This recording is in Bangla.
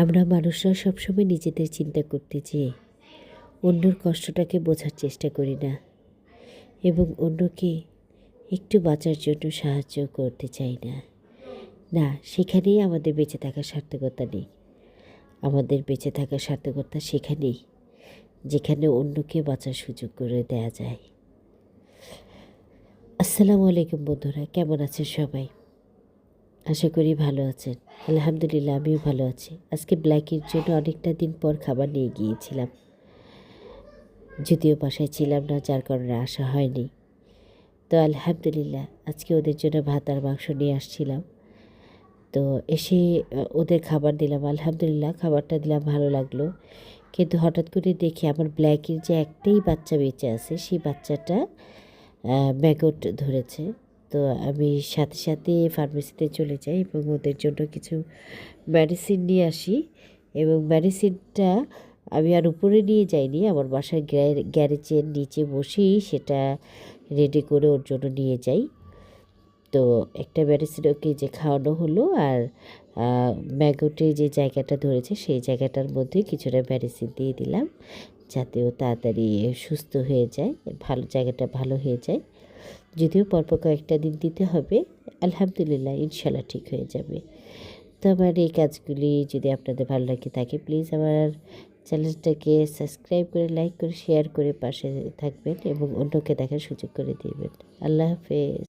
আমরা মানুষরা সবসময় নিজেদের চিন্তা করতে যেয়ে অন্যর কষ্টটাকে বোঝার চেষ্টা করি না এবং অন্যকে একটু বাঁচার জন্য সাহায্য করতে চাই না। না, সেখানেই আমাদের বেঁচে থাকার সার্থকতা নেই। আমাদের বেঁচে থাকার সার্থকতা সেখানেই যেখানে অন্যকে বাঁচার সুযোগ করে দেয়া যায়। আসসালামু আলাইকুম বন্ধুরা, কেমন আছেন সবাই? আশা করি ভালো আছেন। আলহামদুলিল্লাহ, আমিও ভালো আছি। আজকে ব্ল্যাকির জন্য অনেকটা দিন পর খাবার নিয়ে গিয়েছিলাম, যদিও বাসায় ছিলাম না, যার কারণে আসা হয়নি। তো আলহামদুলিল্লাহ আজকে ওদের জন্য ভাত আর মাংস নিয়ে আসছিলাম। তো এসে ওদের খাবার দিলাম। আলহামদুলিল্লাহ খাবারটা দিলাম, ভালো লাগলো। কিন্তু হঠাৎ করে দেখি আমার ব্ল্যাকির যে একটাই বাচ্চা বেঁচে আছে, সেই বাচ্চাটা ম্যাগট ধরেছে। তো আমি সাথে সাথে ফার্মেসিতে চলে যাই এবং ওদের জন্য কিছু মেডিসিন নিয়ে আসি। এবং মেডিসিনটা আমি আর উপরে নিয়ে যাইনি, আমার বাসার গ্যারেজের নিচে বসেই সেটা রেডি করে ওর জন্য নিয়ে যাই। তো একটা মেডিসিন ওকে যে খাওয়ানো হলো, আর ম্যাগটে যে জায়গাটা ধরেছে সেই জায়গাটার মধ্যে কিছুটা মেডিসিন দিয়ে দিলাম, যাতে ও তাড়াতাড়ি সুস্থ হয়ে যায়, ভালো জায়গাটা ভালো হয়ে যায়। যদিও পরপর কয়েকটা দিন দিতে হবে, আলহামদুলিল্লাহ ইনশাল্লাহ ঠিক হয়ে যাবে। তো আমার এই কাজগুলি যদি আপনাদের ভালো লাগে থাকে, প্লিজ আমার চ্যানেলটাকে সাবস্ক্রাইব করে, লাইক করে, শেয়ার করে পাশে থাকবেন এবং অন্যকে দেখার সুযোগ করে দিবেন। আল্লাহ হাফেজ।